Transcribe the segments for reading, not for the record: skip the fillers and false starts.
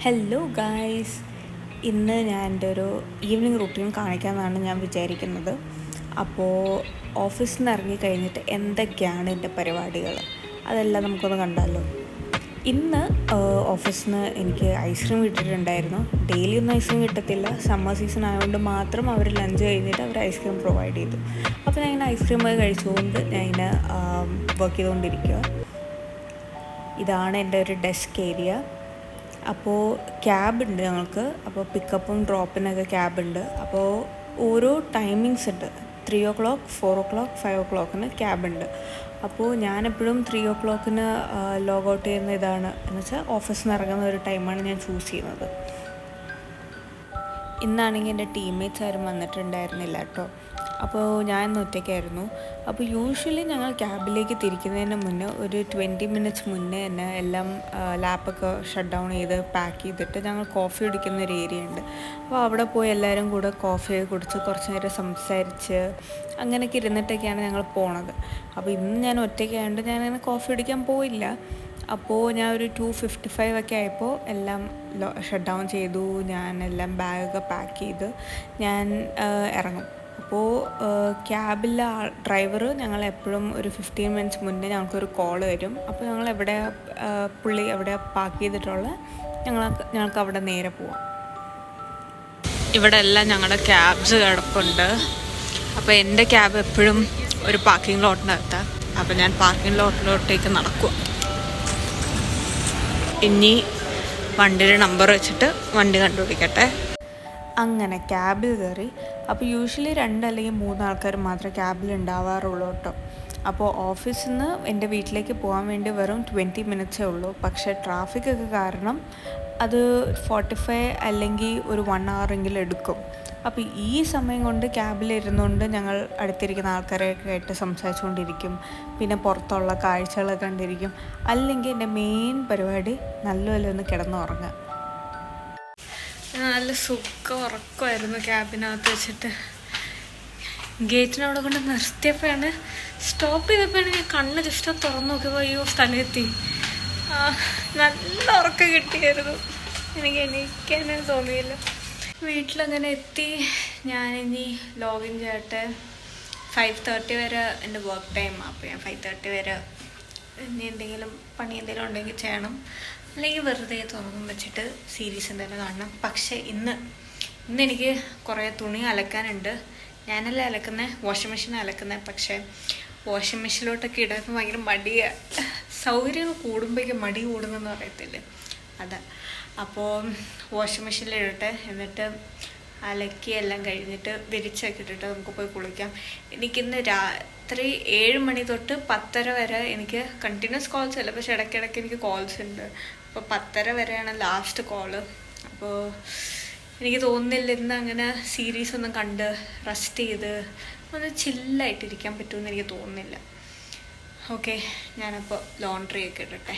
Hello guys, ഇന്ന് ഞാൻ എൻ്റെ ഒരു ഈവനിങ് റൂട്ടീൻ കാണിക്കാമെന്നാണ് ഞാൻ വിചാരിക്കുന്നത്. അപ്പോൾ ഓഫീസിൽ നിന്ന് ഇറങ്ങിക്കഴിഞ്ഞിട്ട് എന്തൊക്കെയാണ് എൻ്റെ പരിപാടികൾ, അതെല്ലാം നമുക്കൊന്ന് കണ്ടാലോ. ഇന്ന് ഓഫീസിൽ നിന്ന് എനിക്ക് ഐസ്ക്രീം കിട്ടിയിട്ടുണ്ടായിരുന്നു. ഡെയിലി ഒന്നും ഐസ്ക്രീം കിട്ടത്തില്ല, സമ്മർ സീസൺ ആയതുകൊണ്ട് മാത്രം അവർ ലഞ്ച് കഴിഞ്ഞിട്ട് അവർ ഐസ്ക്രീം പ്രൊവൈഡ് ചെയ്തു. അപ്പോൾ ഞാൻ ഇങ്ങനെ ഐസ്ക്രീം കഴിച്ചുകൊണ്ട് ഞാൻ ഇങ്ങനെ വർക്ക് ചെയ്തുകൊണ്ടിരിക്കുക. ഇതാണ് എൻ്റെ ഒരു ഡെസ്ക് ഏരിയ. അപ്പോൾ ക്യാബുണ്ട് ഞങ്ങൾക്ക്. അപ്പോൾ പിക്കപ്പും ഡ്രോപ്പിനൊക്കെ ക്യാബുണ്ട്. അപ്പോൾ ഓരോ ടൈമിങ്സ് ഉണ്ട്. 3 o'clock, 4 o'clock, 5 o'clock ക്യാബുണ്ട്. അപ്പോൾ ഞാനെപ്പോഴും 3 o'clock ലോഗ് ഔട്ട് ചെയ്യുന്ന ഇതാണ് എന്ന് വെച്ചാൽ ഓഫീസിൽ നിന്ന് ഇറങ്ങുന്ന ഒരു ടൈമാണ് ഞാൻ ചൂസ് ചെയ്യുന്നത്. ഇന്നാണെങ്കിൽ എൻ്റെ ടീംമേറ്റ്സ് ആരും വന്നിട്ടുണ്ടായിരുന്നില്ല കേട്ടോ. അപ്പോൾ ഞാൻ ഇന്ന് ഒറ്റയ്ക്കായിരുന്നു. അപ്പോൾ യൂഷ്വലി ഞങ്ങൾ ക്യാബിലേക്ക് തിരിക്കുന്നതിന് മുന്നേ ഒരു 20 minutes മുന്നേ തന്നെ എല്ലാം ലാപ്പൊക്കെ ഷട്ട് ഡൗൺ ചെയ്ത് പാക്ക് ചെയ്തിട്ട് ഞങ്ങൾ കോഫി കുടിക്കുന്ന ഒരു ഏരിയ ഉണ്ട്. അപ്പോൾ അവിടെ പോയി എല്ലാവരും കൂടെ കോഫിയൊക്കെ കുടിച്ച് കുറച്ച് നേരം സംസാരിച്ച് അങ്ങനെയൊക്കെ ഇരുന്നിട്ടൊക്കെയാണ് ഞങ്ങൾ പോണത്. അപ്പോൾ ഇന്ന് ഞാൻ ഒറ്റയ്ക്കായതുകൊണ്ട് ഞാനങ്ങനെ കോഫി കുടിക്കാൻ പോയില്ല. അപ്പോൾ ഞാൻ ഒരു 2:55 ഒക്കെ ആയപ്പോൾ എല്ലാം ഷട്ട് ഡൗൺ ചെയ്തു. ഞാൻ എല്ലാം ബാഗൊക്കെ പാക്ക് ചെയ്ത് ഞാൻ ഇറങ്ങും. അപ്പോൾ ക്യാബിലെ ഡ്രൈവർ ഞങ്ങൾ എപ്പോഴും ഒരു 15 minutes മുന്നേ ഞങ്ങൾക്കൊരു കോൾ വരും. അപ്പോൾ ഞങ്ങൾ പുള്ളി എവിടെ പാർക്ക് ചെയ്തിട്ടുള്ള ഞങ്ങൾക്ക് അവിടെ നേരെ പോവാം. ഇവിടെ എല്ലാം ഞങ്ങളുടെ ക്യാബ്സ് കിടപ്പുണ്ട്. അപ്പോൾ എൻ്റെ ക്യാബ് എപ്പോഴും ഒരു പാർക്കിംഗ് ലോട്ടിനകത്താണ്. അപ്പോൾ ഞാൻ പാർക്കിംഗ് ലോട്ടിലോട്ടേക്ക് നടക്കുക. ഇനി വണ്ടിയുടെ നമ്പർ വെച്ചിട്ട് വണ്ടി കണ്ടുപിടിക്കട്ടെ. അങ്ങനെ ക്യാബിൽ കയറി. അപ്പോൾ യൂഷ്വലി 2 അല്ലെങ്കിൽ 3 ആൾക്കാർ മാത്രമേ ക്യാബിൽ ഉണ്ടാവാറുള്ളൂ കേട്ടോ. അപ്പോൾ ഓഫീസിൽ നിന്ന് എൻ്റെ വീട്ടിലേക്ക് പോകാൻ വേണ്ടി വെറും 20 minutes ഉള്ളൂ. പക്ഷേ ട്രാഫിക്കൊക്കെ കാരണം അത് 45 അല്ലെങ്കിൽ ഒരു 1 hour എടുക്കും. അപ്പോൾ ഈ സമയം കൊണ്ട് ക്യാബിലിരുന്നുകൊണ്ട് ഞങ്ങൾ അടുത്തിരിക്കുന്ന ആൾക്കാരെയൊക്കെ ആയിട്ട് സംസാരിച്ചുകൊണ്ടിരിക്കും. പിന്നെ പുറത്തുള്ള കാഴ്ചകളൊക്കെ കണ്ടിരിക്കും. അല്ലെങ്കിൽ എൻ്റെ മെയിൻ പരിപാടി നല്ലപോലെ ഒന്ന് കിടന്നുറങ്ങുക. നല്ല സുഖം ഉറക്കമായിരുന്നു ക്യാബിനകത്ത് വെച്ചിട്ട്. ഗേറ്റിനവിടെ കൊണ്ട് നിർത്തിയപ്പോഴാണ് സ്റ്റോപ്പ് ചെയ്തപ്പോഴാണ് ഞാൻ കണ്ണ് ജസ്റ്റ് തുറന്നു നോക്കിയപ്പോൾ അയ്യോ സ്ഥലമെത്തി. നല്ല ഉറക്കം കിട്ടിയായിരുന്നു. എനിക്ക് എണീക്കാനേ തോന്നിയില്ല. വീട്ടിലങ്ങനെ എത്തി. ഞാനിനി ലോഗിൻ ചെയ്യട്ടെ. 5:30 വരെ എൻ്റെ വർക്ക് ടൈം. അപ്പോൾ ഞാൻ 5:30 വരെ ഇനി എന്തെങ്കിലും പണി എന്തെങ്കിലും ഉണ്ടെങ്കിൽ ചെയ്യണം. അല്ലെങ്കിൽ വെറുതെ തുറന്നും വെച്ചിട്ട് സീരീസ് എന്തെങ്കിലും കാണണം. പക്ഷേ ഇന്ന് എനിക്ക് കുറേ തുണി അലക്കാനുണ്ട്. ഞാനല്ലേ അലക്കുന്നത്, വാഷിംഗ് മെഷീൻ അലക്കുന്നത്. പക്ഷേ വാഷിംഗ് മെഷീനിലോട്ടൊക്കെ ഇടാൻ ഭയങ്കര മടിയാണ്. സൗകര്യങ്ങൾ കൂടുമ്പോഴേക്കും മടി കൂടുന്നെന്ന് പറയത്തില്ലേ, അതാ. അപ്പോൾ വാഷിംഗ് മെഷീനിൽ ഇടട്ടെ. എന്നിട്ട് അലക്കി എല്ലാം കഴിഞ്ഞിട്ട് വിരിച്ചൊക്കെ ഇട്ടിട്ട് നമുക്ക് പോയി കുളിക്കാം. എനിക്കിന്ന് രാത്രി 7 മണി തൊട്ട് 10:30 വരെ എനിക്ക് കണ്ടിന്യൂസ് കോൾസ് അല്ല, പക്ഷെ ഇടയ്ക്കിടയ്ക്ക് എനിക്ക് കോൾസ് ഉണ്ട്. അപ്പോൾ 10:30 വരെയാണ് ലാസ്റ്റ് കോള്. അപ്പോൾ എനിക്ക് തോന്നുന്നില്ല ഇന്ന് അങ്ങനെ സീരീസ് ഒന്നും കണ്ട് റെസ്റ്റ് ചെയ്ത് ഒന്ന് ചില്ലായിട്ടിരിക്കാൻ പറ്റുമെന്ന് എനിക്ക് തോന്നുന്നില്ല. ഓക്കെ, ഞാനപ്പോൾ ലോണ്ട്രി ഒക്കെ ഇടട്ടെ.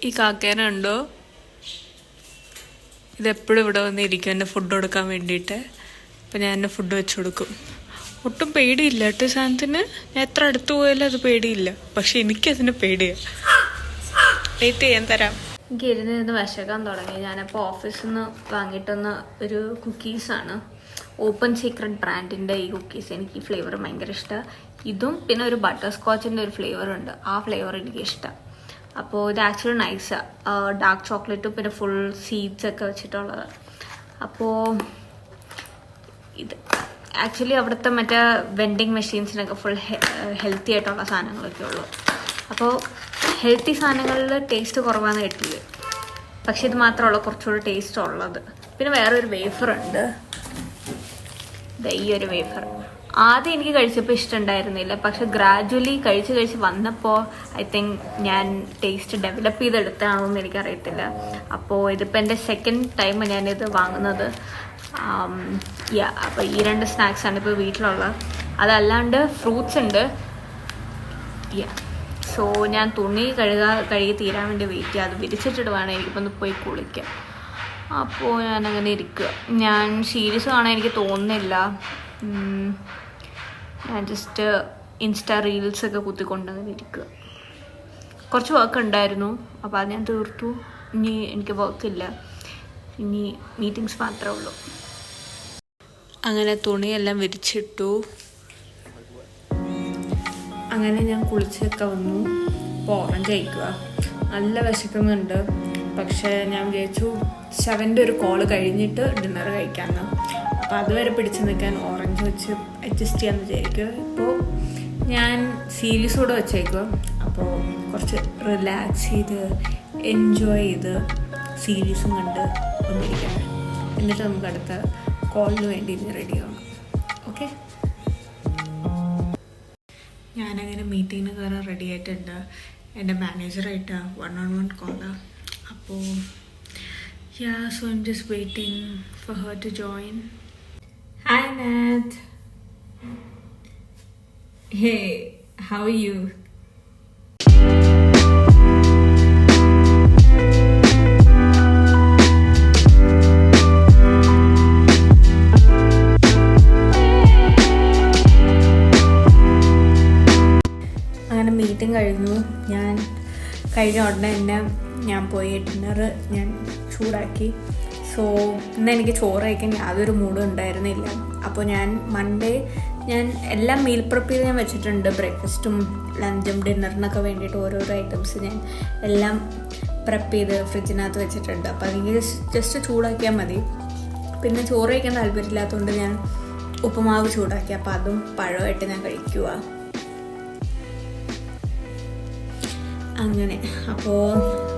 ഈ കാക്കേനുണ്ടോ? ഇതെപ്പോഴും ഇവിടെ വന്നിരിക്കും എൻ്റെ ഫുഡ് കൊടുക്കാൻ വേണ്ടിയിട്ട്. അപ്പം ഞാൻ എൻ്റെ ഫുഡ് വെച്ച് കൊടുക്കും. ഒട്ടും പേടിയില്ല കേട്ടോ സാധനത്തിന്. ഞാൻ എത്ര അടുത്ത് പോയാലും അത് പേടിയില്ല. പക്ഷെ എനിക്കതിന് പേടിയാണ്. വെയിറ്റ് ചെയ്യാൻ തരാം. എനിക്ക് ഇരുന്നിരുന്ന് വിശക്കാൻ തുടങ്ങി. ഞാനപ്പോൾ ഓഫീസിൽ നിന്ന് വാങ്ങിയിട്ടുന്ന ഒരു കുക്കീസാണ്. ഓപ്പൺ സീക്രട്ട് ബ്രാൻഡിൻ്റെ ഈ കുക്കീസ്. എനിക്ക് ഈ ഫ്ലേവർ ഭയങ്കര ഇഷ്ടമാണ്. ഇതും പിന്നെ ഒരു ബട്ടർ സ്കോച്ചിൻ്റെ ഒരു ഫ്ലേവറുണ്ട്. ആ ഫ്ലേവർ എനിക്ക് ഇഷ്ടമാണ്. അപ്പോൾ ഇത് ആക്ച്വലി നൈസാണ്. ഡാർക്ക് ചോക്ലേറ്റും പിന്നെ ഫുൾ സീഡ്സ് ഒക്കെ വെച്ചിട്ടുള്ളത്. അപ്പോൾ ഇത് ആക്ച്വലി അവിടുത്തെ മറ്റേ വെൻഡിങ് മെഷീൻസിനൊക്കെ ഫുൾ ഹെൽത്തി ആയിട്ടുള്ള സാധനങ്ങളൊക്കെ ഉള്ളു. അപ്പോൾ ഹെൽത്തി സാധനങ്ങളിൽ ടേസ്റ്റ് കുറവാന്ന് കേട്ടില്ലേ. പക്ഷെ ഇത് മാത്രമുള്ള കുറച്ചുകൂടി ടേസ്റ്റ് ഉള്ളത്. പിന്നെ വേറൊരു വേഫറുണ്ട്, ഈ ഒരു വേഫർ. ആദ്യം എനിക്ക് കഴിച്ചപ്പോൾ ഇഷ്ടമുണ്ടായിരുന്നില്ല. പക്ഷെ ഗ്രാജുവലി കഴിച്ച് വന്നപ്പോൾ ഐ തിങ്ക് ഞാൻ ടേസ്റ്റ് ഡെവലപ്പ് ചെയ്തെടുത്താണോന്ന് എനിക്കറിയത്തില്ല. അപ്പോൾ ഇതിപ്പോൾ എൻ്റെ സെക്കൻഡ് ടൈം ഞാനിത് വാങ്ങുന്നത്. അപ്പോൾ ഈ 2 സ്നാക്സാണ് ഇപ്പോൾ വീട്ടിലുള്ളത്. അതല്ലാണ്ട് ഫ്രൂട്ട്സ് ഉണ്ട്. സോ ഞാൻ തുണി കഴുകി തീരാൻ വേണ്ടി വെയിറ്റ് ചെയ്യുക. അത് വിരിച്ചിട്ടിട്ട് വേണം എനിക്കിപ്പോൾ ഒന്ന് പോയി കുളിക്കാം. അപ്പോൾ ഞാനങ്ങനെ ഇരിക്കുക. ഞാൻ സീരീസ് കാണാൻ എനിക്ക് തോന്നുന്നില്ല. ഞാൻ ജസ്റ്റ് ഇൻസ്റ്റാ റീൽസൊക്കെ കുത്തിക്കൊണ്ടങ്ങനെ ഇരിക്കുക. കുറച്ച് വർക്ക് ഉണ്ടായിരുന്നു, അപ്പോൾ അത് ഞാൻ തീർത്തു. ഇനി എനിക്ക് വർക്കില്ല, ഇനി മീറ്റിങ്സ് മാത്രമേ ഉള്ളൂ. അങ്ങനെ തുണിയെല്ലാം വിരിച്ചിട്ടു. അങ്ങനെ ഞാൻ കുളിച്ചൊക്കെ വന്നു. ഇപ്പോൾ ഓറഞ്ച് കഴിക്കുക. നല്ല വിശക്കുന്നുണ്ട്. പക്ഷേ ഞാൻ വിചാരിച്ചു 7ൻ്റെ ഒരു കോള് കഴിഞ്ഞിട്ട് ഡിന്നർ കഴിക്കാമെന്ന്. അപ്പോൾ അതുവരെ പിടിച്ച് നിൽക്കാൻ ഓറഞ്ച് വെച്ച് അഡ്ജസ്റ്റ് ചെയ്യാമെന്ന് വിചാരിക്കുക. ഇപ്പോൾ ഞാൻ സീരീസ് കൂടെ വെച്ചേക്കുക. അപ്പോൾ കുറച്ച് റിലാക്സ് ചെയ്ത് എൻജോയ് ചെയ്ത് സീരീസും കണ്ട് വന്നിരിക്കണം. എന്നിട്ട് നമുക്ക് അടുത്ത കോളിന് വേണ്ടി ഇനി റെഡി ആവണം. ഓക്കെ, ഞാനങ്ങനെ മീറ്റിങ്ങിന് കയറാൻ റെഡി ആയിട്ടുണ്ട്. എൻ്റെ മാനേജറായിട്ട് 1-on-1 കോളാണ്. അപ്പോൾ so I'm just waiting for her to join. Hi Nat. Hey, how are you? അങ്ങനെ മീറ്റിംഗ് കഴിഞ്ഞു. ഞാൻ കഴിഞ്ഞ ഉടനെ തന്നെ ഞാൻ പോയി ഡിന്നർ ഞാൻ ചൂടാക്കി. സോ ഇന്ന് എനിക്ക് ചോറ് കഴിക്കാൻ യാതൊരു മൂഡും ഉണ്ടായിരുന്നില്ല. അപ്പോൾ ഞാൻ മൺഡേ ഞാൻ എല്ലാം മീൽ പ്രിപ്പ് ചെയ്ത് ഞാൻ വെച്ചിട്ടുണ്ട്. ബ്രേക്ക്ഫാസ്റ്റും ലഞ്ചും ഡിന്നറിനൊക്കെ വേണ്ടിയിട്ട് ഓരോരോ ഐറ്റംസ് ഞാൻ എല്ലാം പ്രിപ്പ് ചെയ്ത് ഫ്രിഡ്ജിനകത്ത് വെച്ചിട്ടുണ്ട്. അപ്പോൾ അതിന് ജസ്റ്റ് ചൂടാക്കിയാൽ മതി. പിന്നെ ചോറ് കഴിക്കാൻ താല്പര്യമില്ലാത്തതുകൊണ്ട് ഞാൻ ഉപ്പുമാവ് ചൂടാക്കി. അപ്പോൾ അതും പഴമായിട്ട് ഞാൻ കഴിക്കുക. അങ്ങനെ അപ്പോൾ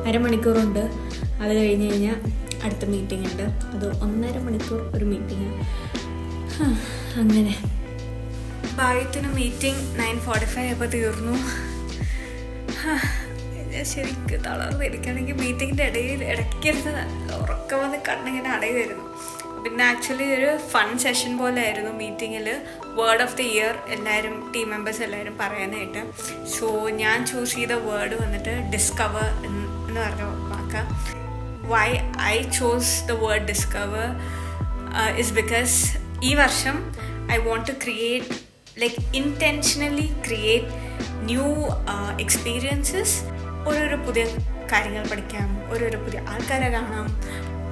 അരമണിക്കൂറുണ്ട്. അത് കഴിഞ്ഞ് കഴിഞ്ഞാൽ അടുത്ത മീറ്റിംഗ് ഉണ്ട്. അത് 1.5 മണിക്കൂർ ഒരു മീറ്റിംഗ്. അങ്ങനെ ഭാഗ്യത്തിന് മീറ്റിംഗ് 9:45 ആയപ്പോൾ തീർന്നു. ഞാൻ ശരിക്കും തളർന്നിരിക്കുകയാണെങ്കിൽ മീറ്റിങ്ങിൻ്റെ ഇടയ്ക്കിരുന്ന് നല്ല ഉറക്കം വന്ന് കണ്ണിങ്ങനെ അടയുമായിരുന്നു. പിന്നെ ആക്ച്വലി ഒരു ഫൺ സെഷൻ പോലെ ആയിരുന്നു മീറ്റിങ്ങിൽ. വേർഡ് ഓഫ് ദി ഇയർ എല്ലാവരും ടീം മെമ്പേഴ്സ് എല്ലാവരും പറയാനായിട്ട്. സോ ഞാൻ ചൂസ് ചെയ്ത വേർഡ് വന്നിട്ട് ഡിസ്കവർ എന്ന് പറഞ്ഞ വാക്കാ. Why I chose the word discover is because ഈ വർഷം I want to create like intentionally create new experiences. ഓരോരോ പുതിയ കാര്യങ്ങൾ പഠിക്കാം, ഓരോരോ പുതിയ ആൾക്കാരെ കാണാം,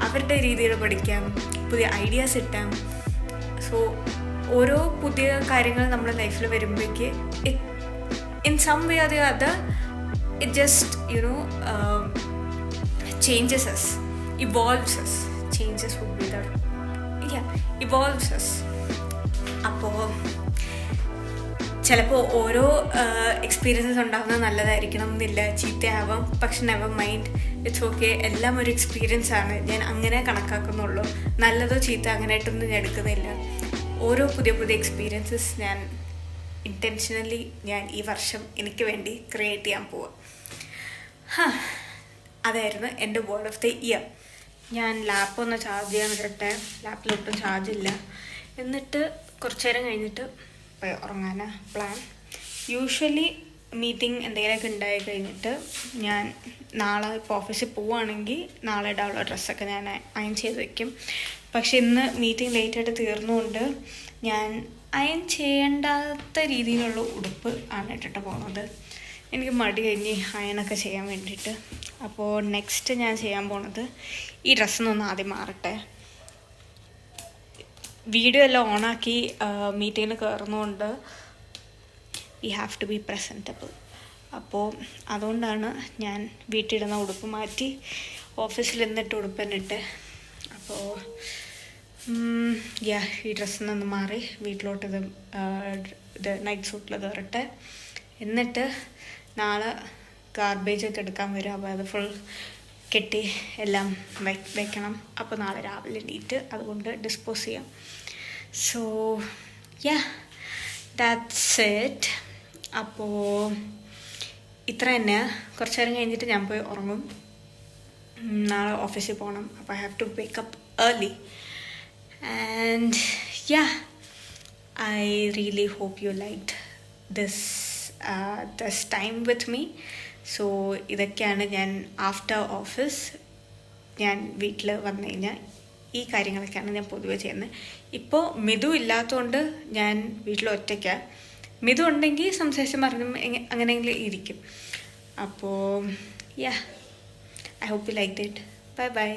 അവരുടെ രീതിയിൽ പഠിക്കാം, പുതിയ ഐഡിയാസ് ഇട്ടാം. സോ ഓരോ പുതിയ കാര്യങ്ങൾ നമ്മുടെ ലൈഫിൽ വരുമ്പോഴേക്ക് in some way or the other it just changes us, evolves us. Changes would be the evolves us. അപ്പോൾ ചിലപ്പോൾ ഓരോ എക്സ്പീരിയൻസസ് ഉണ്ടാകുന്നത് നല്ലതായിരിക്കണം എന്നില്ല, ചീത്തയാവാം. പക്ഷെ നെവർ മൈൻഡ്, ഇറ്റ്സ് ഓക്കെ. എല്ലാം ഒരു എക്സ്പീരിയൻസ് ആണ്. ഞാൻ അങ്ങനെ കണക്കാക്കുന്നുള്ളൂ. നല്ലതോ ചീത്ത അങ്ങനെയായിട്ടൊന്നും ഞാൻ എടുക്കുന്നില്ല. ഓരോ പുതിയ പുതിയ എക്സ്പീരിയൻസസ് ഞാൻ ഇൻറ്റൻഷനലി ഞാൻ ഈ വർഷം എനിക്ക് വേണ്ടി ക്രിയേറ്റ് ചെയ്യാൻ പോവാം. അതായിരുന്നു എൻ്റെ വേർഡ് ഓഫ് ദി ഇയർ. ഞാൻ ലാപ്പ് ഒന്ന് ചാർജ് ചെയ്യാൻ വിടട്ടെ. ലാപ്പിലൊട്ടും ചാർജില്ല. എന്നിട്ട് കുറച്ച് നേരം കഴിഞ്ഞിട്ട് പോയി ഉറങ്ങാനാണ് പ്ലാൻ. യൂഷ്വലി മീറ്റിംഗ് എന്തെങ്കിലുമൊക്കെ ഉണ്ടായി കഴിഞ്ഞിട്ട് ഞാൻ നാളെ ഇപ്പോൾ ഓഫീസിൽ പോവുകയാണെങ്കിൽ നാളെ ഇടാനുള്ള ഡ്രസ്സൊക്കെ ഞാൻ അയൺ ചെയ്ത് വയ്ക്കും. പക്ഷെ ഇന്ന് മീറ്റിംഗ് ലേറ്റായിട്ട് തീർന്നുകൊണ്ട് ഞാൻ അയൺ ചെയ്യേണ്ടാത്ത രീതിയിലുള്ള ഉടുപ്പ് ആണ് ഇട്ടിട്ട് പോകുന്നത്. എനിക്ക് മടി കഴിഞ്ഞ് അയണൊക്കെ ചെയ്യാൻ വേണ്ടിയിട്ട്. അപ്പോൾ നെക്സ്റ്റ് ഞാൻ ചെയ്യാൻ പോണത് ഈ ഡ്രസ്സൊന്ന് ആദ്യം മാറട്ടെ. വീഡിയോ എല്ലാം ഓണാക്കി മീറ്റിങ്ങിന് കയറുന്നതുകൊണ്ട് we have to be presentable. അപ്പോൾ അതുകൊണ്ടാണ് ഞാൻ വീട്ടിലിടുന്ന ഉടുപ്പ് മാറ്റി ഓഫീസിൽ നിന്നിട്ട് ഉടുപ്പ് തന്നെ ഇട്ട്. അപ്പോൾ ഈ ഡ്രസ്സിൽ നിന്ന് മാറി വീട്ടിലോട്ട് ഇത് നൈറ്റ് സൂട്ടിൽ കയറട്ടെ. എന്നിട്ട് നാളെ ഗാർബേജൊക്കെ എടുക്കാൻ വരും. അപ്പോൾ അത് ഫുൾ കെട്ടി എല്ലാം വെക്കണം. അപ്പോൾ നാളെ രാവിലെ എണീറ്റ് അതുകൊണ്ട് ഡിസ്പോസ് ചെയ്യാം. So that's it. അപ്പോൾ ഇത്ര തന്നെ. കുറച്ച് നേരം കഴിഞ്ഞിട്ട് ഞാൻ പോയി ഉറങ്ങും. നാളെ ഓഫീസിൽ പോകണം. അപ്പോൾ I have to wake up early. And I really hope you liked this time with me. So ഇതൊക്കെയാണ് ഞാൻ ആഫ്റ്റർ ഓഫീസ് ഞാൻ വീട്ടിൽ വന്നു കഴിഞ്ഞാൽ ഈ കാര്യങ്ങളൊക്കെയാണ് ഞാൻ പൊതുവെ ചെയ്യുന്നത്. ഇപ്പോൾ മിതു ഇല്ലാത്തതുകൊണ്ട് ഞാൻ വീട്ടിൽ ഒറ്റയ്ക്കാണ്. മിതു ഉണ്ടെങ്കിൽ സംസാരിച്ച് പറഞ്ഞും അങ്ങനെയെങ്കിലും ഇരിക്കും. അപ്പോൾ I hope you like it. Bye by.